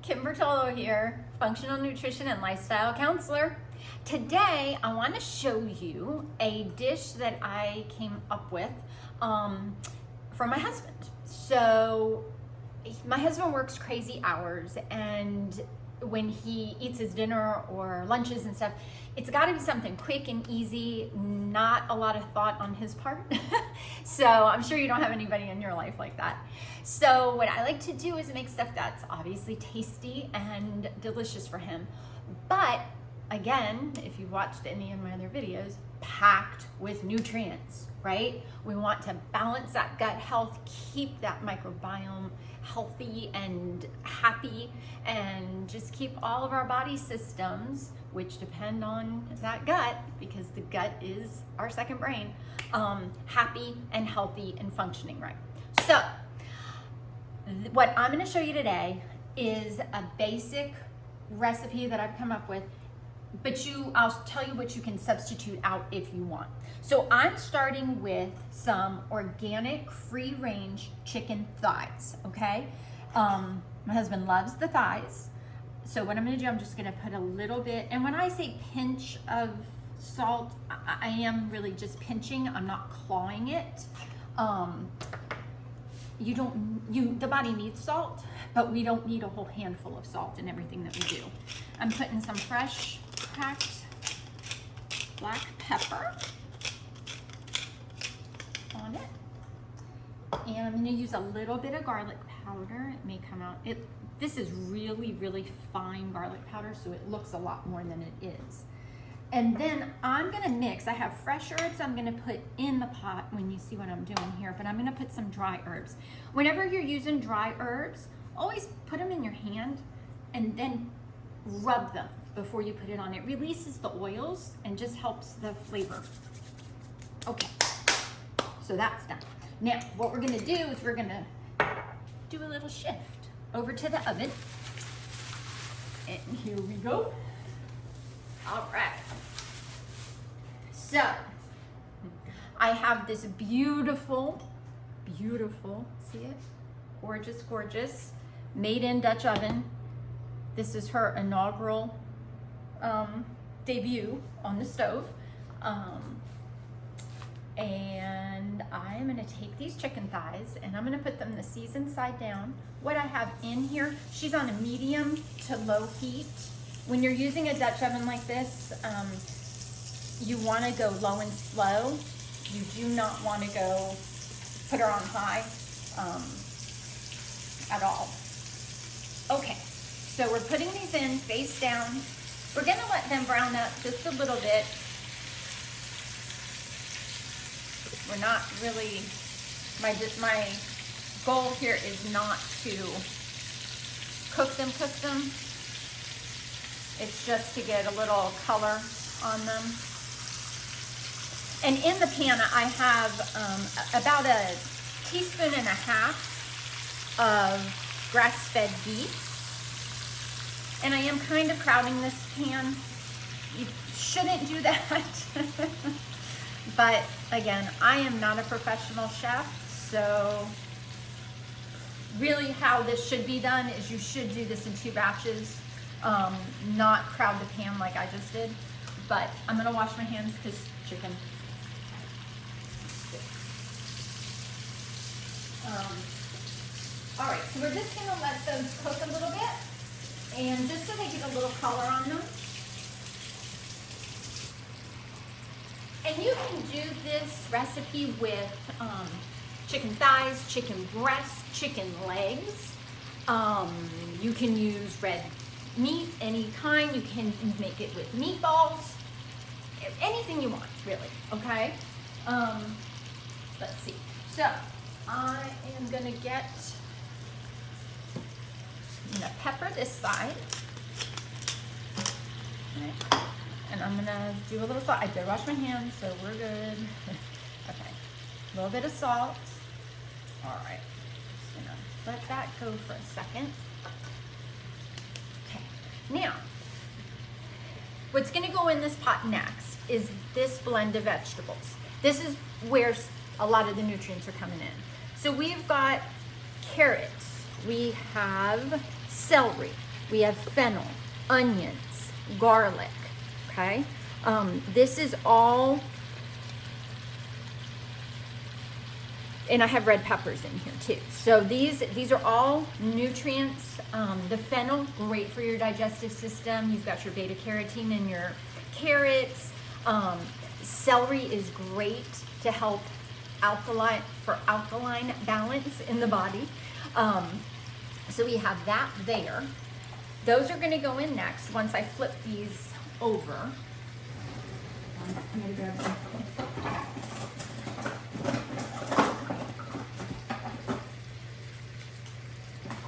Kim Bertolo here, functional nutrition and lifestyle counselor. Today, I want to show you a dish that I came up with for my husband. So, my husband works crazy hours, and when he eats his dinner or lunches and stuff, it's got to be something quick and easy, not a lot of thought on his part. So I'm sure you don't have anybody in your life like that. So what I like to do is make stuff that's obviously tasty and delicious for him. But again, if you've watched any of my other videos, packed with nutrients, right? We want to balance that gut health, keep that microbiome healthy and happy, and just keep all of our body systems, which depend on that gut, because the gut is our second brain, happy and healthy and functioning right. So what I'm going to show you today is a basic recipe that I've come up with, but I'll tell you what you can substitute out if you want. So I'm starting with some organic free-range chicken thighs, okay? My husband loves the thighs. So what I'm gonna do, I'm just gonna put a little bit, and when I say pinch of salt, I am really just pinching, I'm not clawing it. The body needs salt, but we don't need a whole handful of salt in everything that we do. I'm putting some fresh cracked black pepper on it, and I'm going to use a little bit of garlic powder. It may come out, this is really fine garlic powder, so it looks a lot more than it is. And then I'm going to mix, I have fresh herbs I'm going to put in the pot when you see what I'm doing here, but I'm going to put some dry herbs. Whenever you're using dry herbs, always put them in your hand and then rub them before you put it on. It releases the oils and just helps the flavor. Okay, so that's done. Now, what we're gonna do is we're gonna do a little shift over to the oven. And here we go. All right. So, I have this beautiful, see it? Gorgeous, made in Dutch oven. This is her inaugural debut on the stove. And I'm gonna take these chicken thighs and I'm gonna put them the seasoned side down. What I have in here, she's on a medium to low heat. When you're using a Dutch oven like this, you wanna go low and slow. You do not wanna go put her on high at all. Okay. So we're putting these in face down. We're gonna let them brown up just a little bit. We're not really, my goal here is not to cook them. It's just to get a little color on them. And in the pan, I have about a teaspoon and a half of grass-fed beef. And I am kind of crowding this pan. You shouldn't do that. But again, I am not a professional chef, so really how this should be done is you should do this in 2 batches, not crowd the pan like I just did. But I'm gonna wash my hands because chicken. All right, so we're just gonna let those cook a little bit. And just so they get a little color on them. And you can do this recipe with chicken thighs, chicken breasts, chicken legs. You can use red meat, any kind. You can make it with meatballs. Anything you want, really, okay? Let's see. So, I am gonna I'm gonna pepper this side, and I'm gonna do a little salt. I did wash my hands, so we're good. Okay, a little bit of salt. All right, just gonna let that go for a second. Okay, now, what's gonna go in this pot next is this blend of vegetables. This is where a lot of the nutrients are coming in. So we've got carrots, we have celery, We have fennel, onions, garlic, okay? This is all, and I have red peppers in here too. So these are all nutrients. The fennel, great for your digestive system. You've got your beta carotene in your carrots. Celery is great to help alkaline balance in the body. So we have that there. Those are gonna go in next once I flip these over. I'm gonna grab some.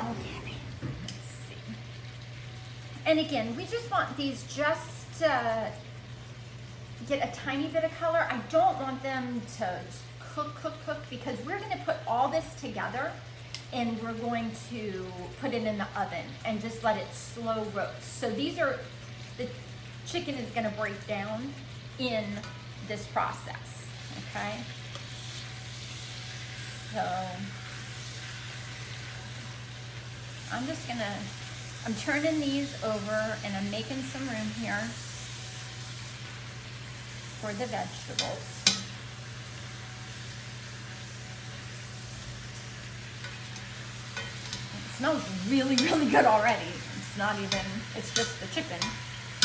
Okay, let's see. And again, we just want these just to get a tiny bit of color. I don't want them to cook, because we're gonna put all this together and we're going to put it in the oven and just let it slow roast. So the chicken is gonna break down in this process, okay? So I'm turning these over and I'm making some room here for the vegetables. It smells really, really good already. It's just the chicken.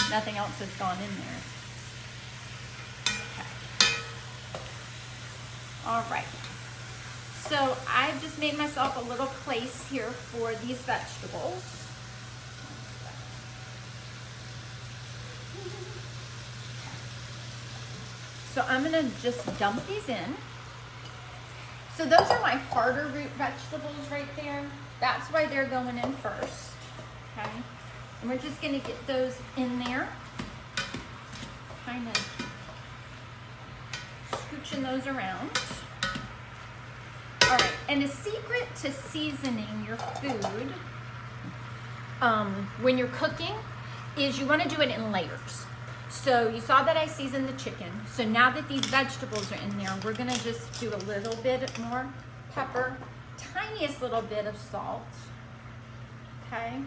Nothing else has gone in there. Okay. All right. So I've just made myself a little place here for these vegetables. So I'm gonna just dump these in. So those are my harder root vegetables right there. That's why they're going in first, okay? And we're just gonna get those in there. Kind of scooching those around. All right, and a secret to seasoning your food when you're cooking is you wanna do it in layers. So you saw that I seasoned the chicken. So now that these vegetables are in there, we're gonna just do a little bit more pepper, tiniest little bit of salt, okay?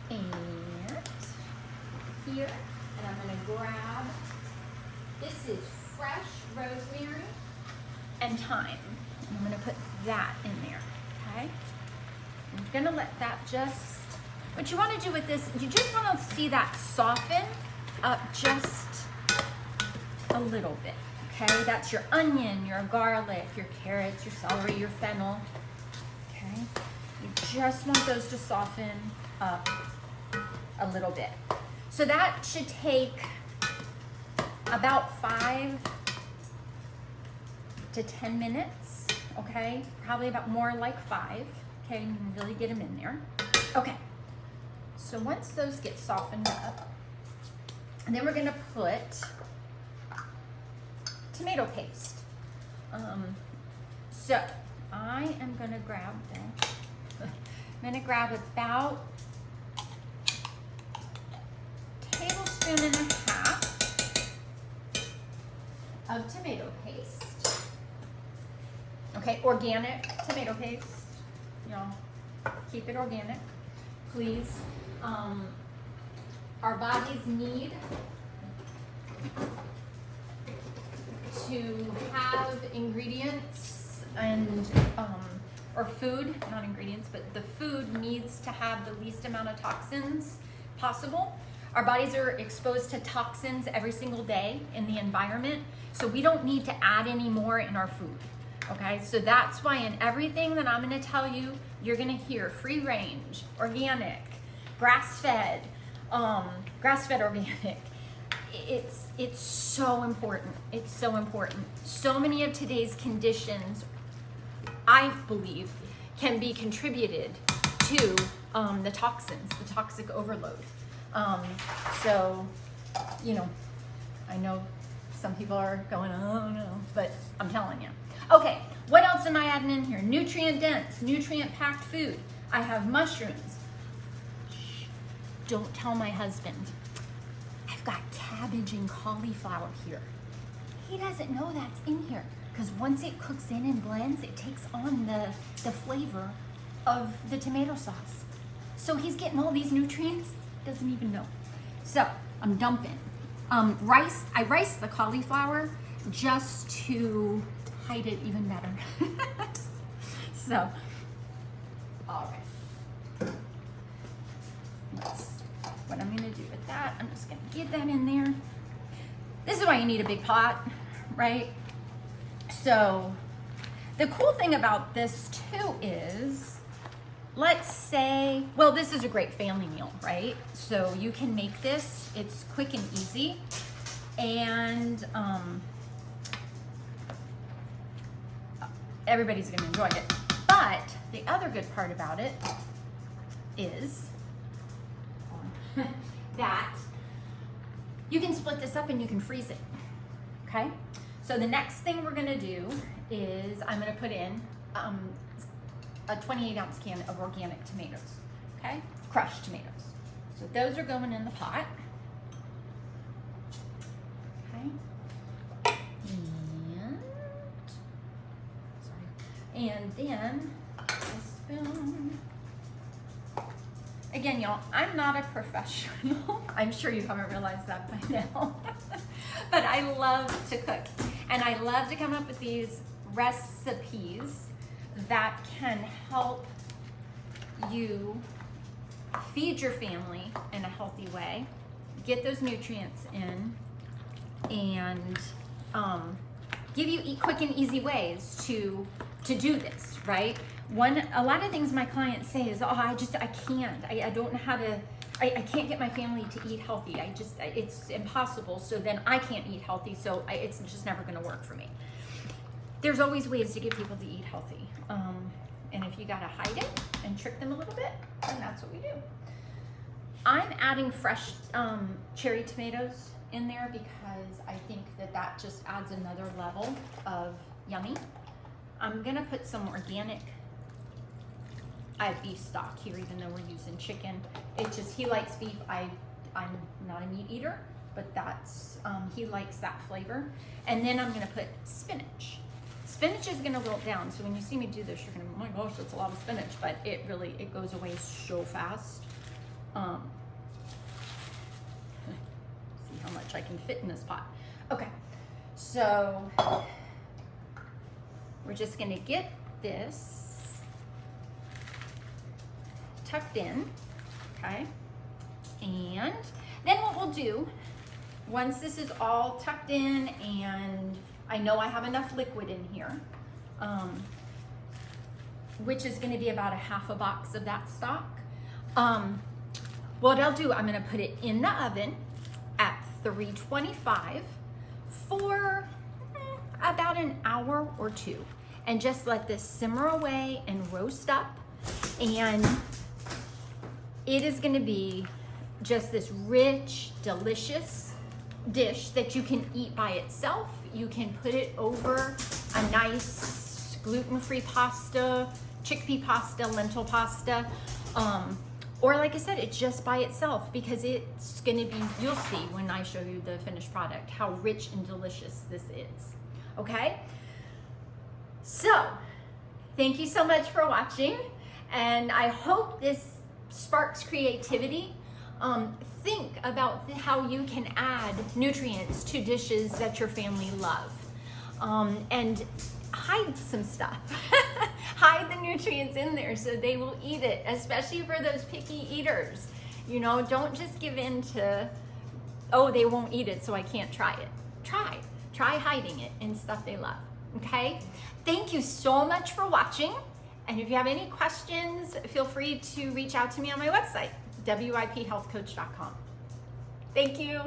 And here, and I'm gonna grab, this is fresh rosemary and thyme. And I'm gonna put that in there, okay? I'm gonna let that just, what you wanna do with this, you just wanna see that soften up just a little bit, okay? That's your onion, your garlic, your carrots, your celery, your fennel, okay? You just want those to soften up a little bit. So that should take about 5 to 10 minutes, okay? Probably about more like 5, okay? You can really get them in there. Okay, so once those get softened up, and then we're gonna put tomato paste. So I am gonna grab that. I'm gonna grab about a tablespoon and a half of tomato paste. Okay, organic tomato paste. You know, keep it organic, please. Our bodies need to have ingredients and or food, not ingredients, but the food needs to have the least amount of toxins possible. Our bodies are exposed to toxins every single day in the environment, so we don't need to add any more in our food. Okay, so that's why in everything that I'm gonna tell you, you're gonna hear free range, organic, grass-fed organic. It's so important. It's so important. So many of today's conditions, I believe, can be contributed to the toxins, the toxic overload. So, you know, I know some people are going, oh no, but I'm telling you. Okay, what else am I adding in here? Nutrient dense, nutrient packed food. I have mushrooms. Shh, don't tell my husband. I've got cabbage and cauliflower here. He doesn't know that's in here because once it cooks in and blends, it takes on the flavor of the tomato sauce. So he's getting all these nutrients, doesn't even know. So I'm dumping rice. I rice the cauliflower just to hide it even better. So, all right. That's what I'm gonna do with that. I'm just gonna get that in there. This is why you need a big pot, right? So the cool thing about this too is, let's say, well, this is a great family meal, right? So you can make this, it's quick and easy. And everybody's gonna enjoy it. But the other good part about it is that you can split this up and you can freeze it, okay? So the next thing we're gonna do is I'm gonna put in a 28-ounce can of organic tomatoes, okay? Crushed tomatoes. So those are going in the pot, okay? And then a spoon. Again, y'all, I'm not a professional. I'm sure you haven't realized that by now. But I love to cook. And I love to come up with these recipes that can help you feed your family in a healthy way, get those nutrients in, and give you quick and easy ways to do this, right? A lot of things my clients say is, oh, I can't. I don't know how to, I can't get my family to eat healthy. It's impossible. So then I can't eat healthy. So it's just never going to work for me. There's always ways to get people to eat healthy. And if you got to hide it and trick them a little bit, then that's what we do. I'm adding fresh cherry tomatoes in there because I think that just adds another level of yummy. I'm going to put some organic, I have beef stock here, even though we're using chicken. It just, he likes beef. I'm not a meat eater, but that's, he likes that flavor. And then I'm gonna put spinach. Spinach is gonna wilt down. So when you see me do this, you're gonna, oh my gosh, that's a lot of spinach, but it goes away so fast. See how much I can fit in this pot. Okay, so we're just gonna get this tucked in, okay? And then what we'll do, once this is all tucked in and I know I have enough liquid in here, which is gonna be about a half a box of that stock, what I'll do, I'm gonna put it in the oven at 325 for about an hour or two, and just let this simmer away and roast up. And it is gonna be just this rich, delicious dish that you can eat by itself. You can put it over a nice gluten-free pasta, chickpea pasta, lentil pasta, or like I said, it's just by itself, because it's gonna be, you'll see when I show you the finished product, how rich and delicious this is, okay? So, thank you so much for watching, and I hope this sparks creativity. Think about how you can add nutrients to dishes that your family love, and hide some stuff. Hide the nutrients in there so they will eat it, especially for those picky eaters. You know, don't just give in to, oh, they won't eat it, so I can't try it. Try hiding it in stuff they love, okay? Thank you so much for watching. And if you have any questions, feel free to reach out to me on my website, wiphealthcoach.com. Thank you.